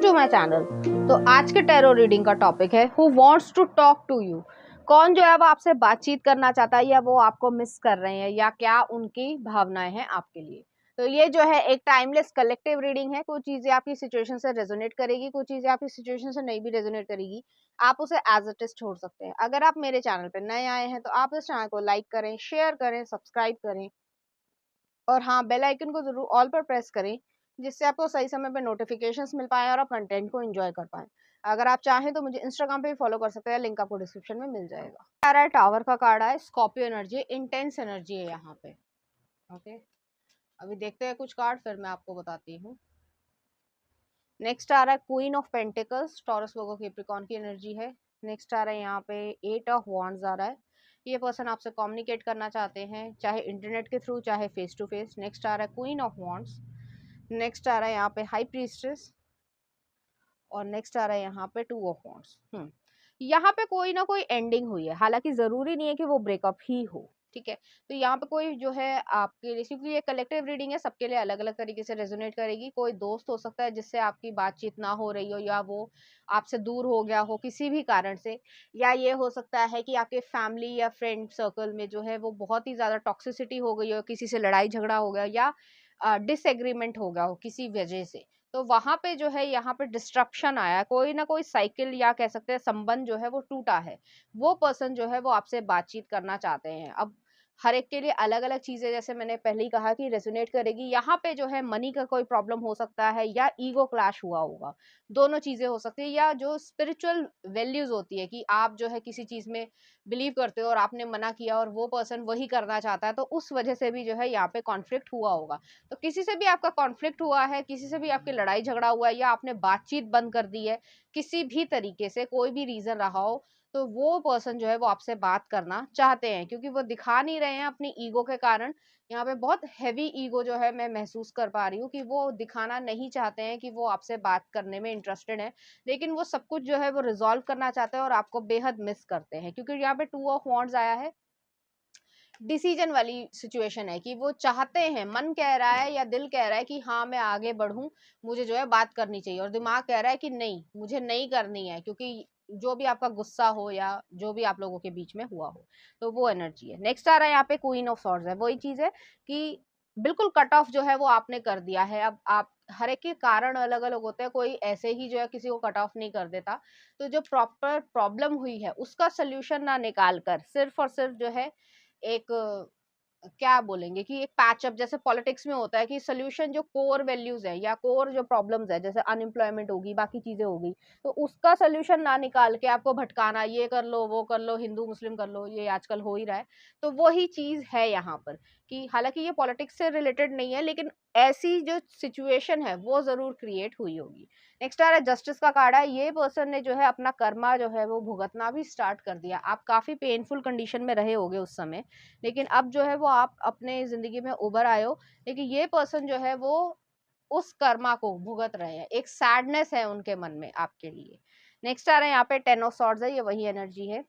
To my channel. तो आज के टैरो रीडिंग का टॉपिक है who wants to talk to you. कौन जो है वो आपसे बातचीत करना चाहता है या वो आपको मिस कर रहे हैं या क्या उनकी भावनाएं हैं आपके लिए। तो ये जो है एक टाइमलेस कलेक्टिव रीडिंग है। कुछ चीजें आपकी सिचुएशन से रेजोनेट करेगी, कुछ चीजें आपकी सिचुएशन से नहीं भी रेजोनेट करेगी। आप उसे एज इट इज छोड़ सकते हैं। अगर आप मेरे चैनल पर नए आए हैं तो आप इस चैनल को लाइक करें, शेयर करें, सब्सक्राइब करें और हाँ, बेल आइकन को जरूर ऑल पर प्रेस करें, जिससे आपको सही समय पे नोटिफिकेशंस मिल पाए और आप कंटेंट को एंजॉय कर पाए। अगर आप चाहें तो मुझे इंस्टाग्राम पे भी फॉलो कर सकते हैं, लिंक आपको डिस्क्रिप्शन में मिल जाएगा। आ टावर का कार्ड है, स्कॉर्पियो एनर्जी, इंटेंस एनर्जी है यहाँ पे। ओके, अभी देखते हैं कुछ कार्ड, फिर मैं आपको बताती हूँ। नेक्स्ट आ रहा है queen of pentacles, Taurus Virgo Capricorn की एनर्जी है। नेक्स्ट आ रहा है यहाँ पे एट ऑफ वॉन्ड्स आ रहा है। ये पर्सन आपसे कम्युनिकेट करना चाहते हैं, चाहे इंटरनेट के थ्रू चाहे फेस टू फेस। नेक्स्ट आ रहा है क्वीन ऑफ वॉन्ड्स। नेक्स्ट आ रहा है यहाँ पे हाई प्रीस्ट्रेस और नेक्स्ट आ रहा है यहाँ पे टू ऑफ वॉन्ड्स। यहाँ पे कोई ना कोई एंडिंग हुई है, हालांकि जरूरी नहीं है कि वो ब्रेकअप ही हो, ठीक है। तो यहाँ पे कोई जो है आपके लिए, क्योंकि ये कलेक्टिव रीडिंग है, सबके लिए अलग अलग तरीके से रेजोनेट करेगी। कोई दोस्त हो सकता है जिससे आपकी बातचीत ना हो रही हो या वो आपसे दूर हो गया हो किसी भी कारण से, या ये हो सकता है कि आपके फैमिली या फ्रेंड सर्कल में जो है वो बहुत ही ज्यादा टॉक्सिसिटी हो गई हो, किसी से लड़ाई झगड़ा हो गया या डिसएग्रीमेंट हो गया हो किसी वजह से। तो वहां पे जो है यहाँ पे डिस्ट्रप्शन आया, कोई ना कोई साइकिल या कह सकते हैं संबंध जो है वो टूटा है। वो पर्सन जो है वो आपसे बातचीत करना चाहते हैं। अब हर एक के लिए अलग अलग चीजें, जैसे मैंने पहले ही कहा कि रेजोनेट करेगी। यहाँ पे जो है मनी का कोई प्रॉब्लम हो सकता है या ईगो क्लैश हुआ होगा, दोनों चीजें हो सकती है। या जो स्पिरिचुअल वैल्यूज होती है कि आप जो है किसी चीज में बिलीव करते हो और आपने मना किया और वो पर्सन वही करना चाहता है, तो उस वजह से भी जो है यहाँ पे कॉन्फ्लिक्ट हुआ होगा। तो किसी से भी आपका कॉन्फ्लिक्ट हुआ है, किसी से भी आपकी लड़ाई झगड़ा हुआ है या आपने बातचीत बंद कर दी है, किसी भी तरीके से कोई भी रीजन रहा हो, तो वो पर्सन जो है वो आपसे बात करना चाहते हैं, क्योंकि वो दिखा नहीं रहे हैं अपनी ईगो के कारण। यहाँ पे बहुत हैवी ईगो जो है मैं महसूस कर पा रही हूँ कि वो दिखाना नहीं चाहते हैं कि वो आपसे बात करने में इंटरेस्टेड है, लेकिन वो सब कुछ जो है वो रिजॉल्व करना चाहते हैं और आपको बेहद मिस करते हैं, क्योंकि यहाँ पे टू ऑफ वॉन्ड्स आया है। डिसीजन वाली सिचुएशन है कि वो चाहते हैं, मन कह रहा है या दिल कह रहा है कि हाँ मैं आगे बढ़ूं, मुझे जो है बात करनी चाहिए, और दिमाग कह रहा है कि नहीं मुझे नहीं करनी है, क्योंकि जो भी आपका गुस्सा हो या जो भी आप लोगों के बीच में हुआ हो, तो वो एनर्जी है। नेक्स्ट आ रहा है यहाँ पे क्वीन ऑफ सॉर्ड्स है। वही चीज है कि बिल्कुल कट ऑफ जो है वो आपने कर दिया है। अब आप हर एक के कारण अलग अलग होते हैं, कोई ऐसे ही जो है किसी को कट ऑफ नहीं कर देता। तो जो प्रॉपर प्रॉब्लम हुई है उसका सोल्यूशन ना निकाल कर सिर्फ और सिर्फ जो है एक क्या बोलेंगे कि एक पैचअप, जैसे पॉलिटिक्स में होता है कि सोल्यूशन जो कोर वैल्यूज है या कोर जो प्रॉब्लम्स है, जैसे अनएम्प्लॉयमेंट होगी, बाकी चीजें होगी, तो उसका सोल्यूशन ना निकाल के आपको भटकाना, ये कर लो वो कर लो, हिंदू मुस्लिम कर लो, ये आजकल हो ही रहा है। तो वही चीज है यहाँ पर कि हालांकि ये पॉलिटिक्स से रिलेटेड नहीं है, लेकिन ऐसी जो सिचुएशन है वो जरूर क्रिएट हुई होगी। नेक्स्ट आ रहा है जस्टिस का कार्ड है। ये पर्सन ने जो है अपना कर्मा जो है वो भुगतना भी स्टार्ट कर दिया। आप काफी पेनफुल कंडीशन में रहे होगे उस समय, लेकिन अब जो है वो आप अपने जिंदगी में उभर आए हो। लेकिन ये पर्सन जो है वो उस कर्मा को भुगत रहे हैं, एक सैडनेस है उनके मन में आपके लिए। नेक्स्ट आ रहा है यहाँ पे टेन ऑफ सॉर्ड्स है। ये वही एनर्जी है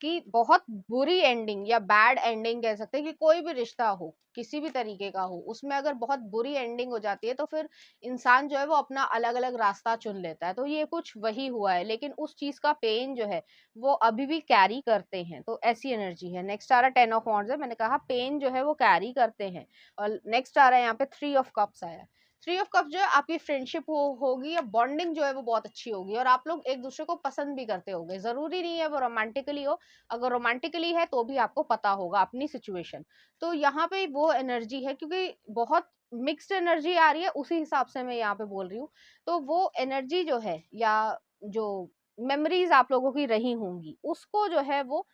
कि बहुत बुरी एंडिंग या बैड एंडिंग कह सकते हैं, कि कोई भी रिश्ता हो किसी भी तरीके का हो, उसमें अगर बहुत बुरी एंडिंग हो जाती है तो फिर इंसान जो है वो अपना अलग अलग रास्ता चुन लेता है। तो ये कुछ वही हुआ है, लेकिन उस चीज का पेन जो है वो अभी भी कैरी करते हैं। तो ऐसी एनर्जी है। नेक्स्ट आ रहा है टेन ऑफ वॉन्ड्स है। मैंने कहा पेन जो है वो कैरी करते हैं। और नेक्स्ट आ रहा है यहाँ पे थ्री ऑफ कप्स आया है। थ्री ऑफ कप जो है आपकी फ्रेंडशिप होगी या बॉन्डिंग जो है वो बहुत अच्छी होगी, और आप लोग एक दूसरे को पसंद भी करते होंगे। जरूरी नहीं है वो रोमांटिकली हो, अगर रोमांटिकली है तो भी आपको पता होगा अपनी सिचुएशन। तो यहाँ पे वो एनर्जी है, क्योंकि बहुत मिक्स्ड एनर्जी आ रही है, उसी हिसाब से मैं यहाँ पे बोल रही हूँ। तो वो एनर्जी जो है या जो मेमोरीज आप लोगों की रही होंगी उसको जो है वो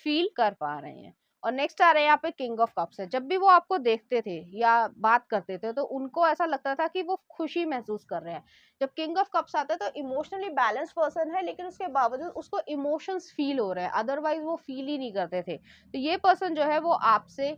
फील कर पा रहे हैं। और नेक्स्ट आ रहे हैं यहाँ पे किंग ऑफ कप्स है। जब भी वो आपको देखते थे या बात करते थे तो उनको ऐसा लगता था कि वो खुशी महसूस कर रहे हैं। जब किंग ऑफ कप्स आता है तो इमोशनली बैलेंस पर्सन है, लेकिन उसके बावजूद उसको इमोशंस फील हो रहे हैं, अदरवाइज वो फील ही नहीं करते थे। तो ये पर्सन जो है वो आपसे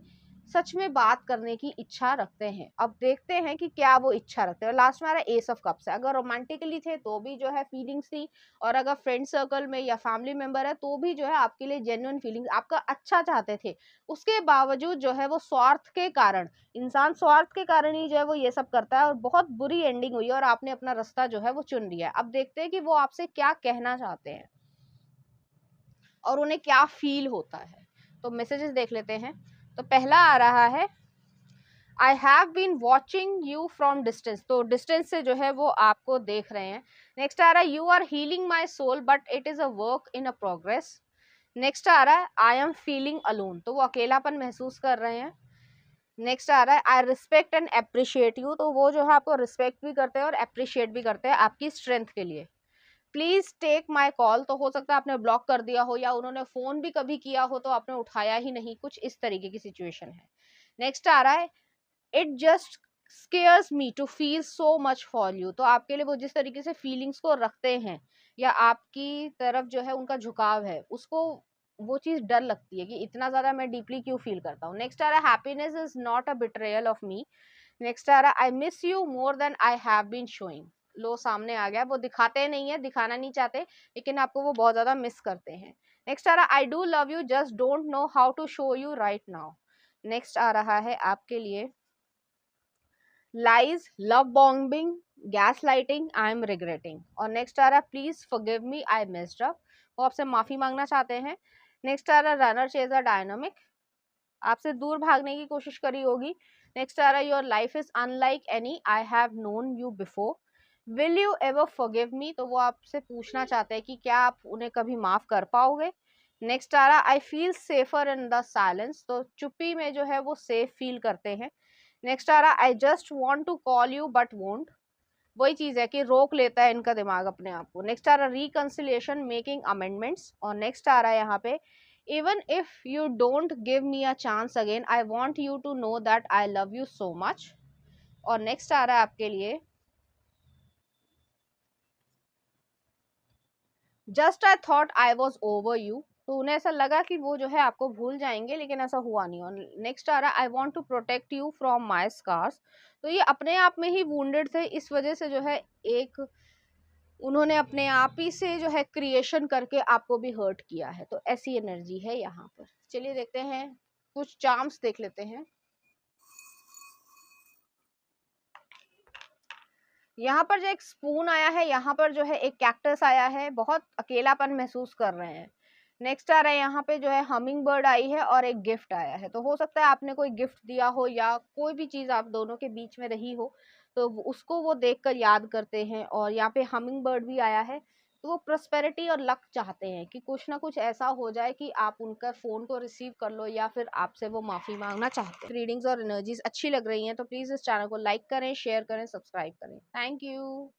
सच में बात करने की इच्छा रखते हैं। अब देखते हैं कि क्या वो इच्छा रखते हैं। और लास्ट में आ रहा है एस ऑफ कप्स। अगर रोमांटिकली थे तो भी जो है फीलिंग्स थी, और अगर फ्रेंड सर्कल में या फैमिली मेंबर है तो भी जो है आपके लिए जेन्युइन फीलिंग्स, आपका अच्छा चाहते थे। उसके बावजूद जो है वो स्वार्थ के कारण, इंसान स्वार्थ के कारण ही जो है वो ये सब करता है, और बहुत बुरी एंडिंग हुई है और आपने अपना रास्ता जो है वो चुन लिया है। अब देखते हैं कि वो आपसे क्या कहना चाहते हैं और उन्हें क्या फील होता है। तो मैसेजेस देख लेते हैं। तो पहला आ रहा है, I have been watching you from distance. तो डिस्टेंस से जो है वो आपको देख रहे हैं। नेक्स्ट आ रहा है, you are healing my soul but it is a work in a progress. Next आ रहा है, आई एम फीलिंग अलोन। तो वो अकेलापन महसूस कर रहे हैं। नेक्स्ट आ रहा है, I respect and appreciate you. तो वो जो है आपको रिस्पेक्ट भी करते हैं और अप्रिशिएट भी करते हैं आपकी स्ट्रेंथ के लिए। Please take my call. तो हो सकता है आपने ब्लॉक कर दिया हो, या उन्होंने फोन भी कभी किया हो तो आपने उठाया ही नहीं, कुछ इस तरीके की सिचुएशन है। नेक्स्ट आ रहा है, it just scares me to feel so much for you. तो आपके लिए वो जिस तरीके से फीलिंग्स को रखते हैं या आपकी तरफ जो है उनका झुकाव है, उसको वो चीज डर लगती है कि इतना ज्यादा मैं डीपली क्यों फील करता हूँ। नेक्स्ट आ रहा है, happiness is not a betrayal of me. Next आ रहा है, I miss you more than I have been showing. लो सामने आ गया, वो दिखाते नहीं है, दिखाना नहीं चाहते, लेकिन आपको वो बहुत ज्यादा मिस करते हैं। नेक्स्ट आ रहा है, I do love you just don't know how to show you right now. Next आ रहा है आपके लिए, lies, love bombing, gaslighting, I am regretting. और नेक्स्ट आ रहा है, please forgive me I messed up. वो आपसे माफी मांगना चाहते हैं। नेक्स्ट आ रहा है, रनर चेजर डायनामिक, आपसे दूर भागने की कोशिश करी होगी। नेक्स्ट आ रहा है, your life is unlike any I have known you before, will you ever forgive me. तो वो आपसे पूछना चाहते हैं कि क्या आप उन्हें कभी माफ कर पाओगे। नेक्स्ट आ रहा है, I feel safer in the silence. तो चुप्पी में जो है वो सेफ फील करते हैं। नेक्स्ट आ रहा है, I just want to call you but won't. वही चीज है कि रोक लेता है इनका दिमाग अपने आप को। नेक्स्ट आ रहा है, रिकंसिलिएशन मेकिंग अमेंडमेंट्स। और नेक्स्ट आ रहा है यहाँ पे, even if you don't give me a chance again I want you to know that I love you so much. और नेक्स्ट आ रहा है आपके लिए, just I thought I was over you. तो उन्हें ऐसा लगा कि वो जो है आपको भूल जाएंगे, लेकिन ऐसा हुआ नहीं। और नेक्स्ट आ रहा है, I want to protect you from my scars. तो ये अपने आप में ही वुंडेड थे, इस वजह से जो है एक उन्होंने अपने आप ही से जो है क्रिएशन करके आपको भी हर्ट किया है। तो ऐसी एनर्जी है यहाँ पर। चलिए देखते हैं, कुछ चार्म्स देख लेते हैं। यहाँ पर जो एक स्पून आया है, यहाँ पर जो है एक कैक्टस आया है, बहुत अकेलापन महसूस कर रहे हैं। नेक्स्ट आ रहा है, यहाँ पे जो है हमिंग बर्ड आई है और एक गिफ्ट आया है। तो हो सकता है आपने कोई गिफ्ट दिया हो या कोई भी चीज आप दोनों के बीच में रही हो, तो उसको वो देखकर याद करते हैं। और यहाँ पे हमिंग बर्ड भी आया है, तो वो प्रोस्पेरिटी और लक चाहते हैं कि कुछ ना कुछ ऐसा हो जाए कि आप उनका फोन को रिसीव कर लो, या फिर आपसे वो माफी मांगना चाहते हैं। रीडिंग्स और एनर्जीज अच्छी लग रही हैं तो प्लीज इस चैनल को लाइक करें, शेयर करें, सब्सक्राइब करें। Thank you.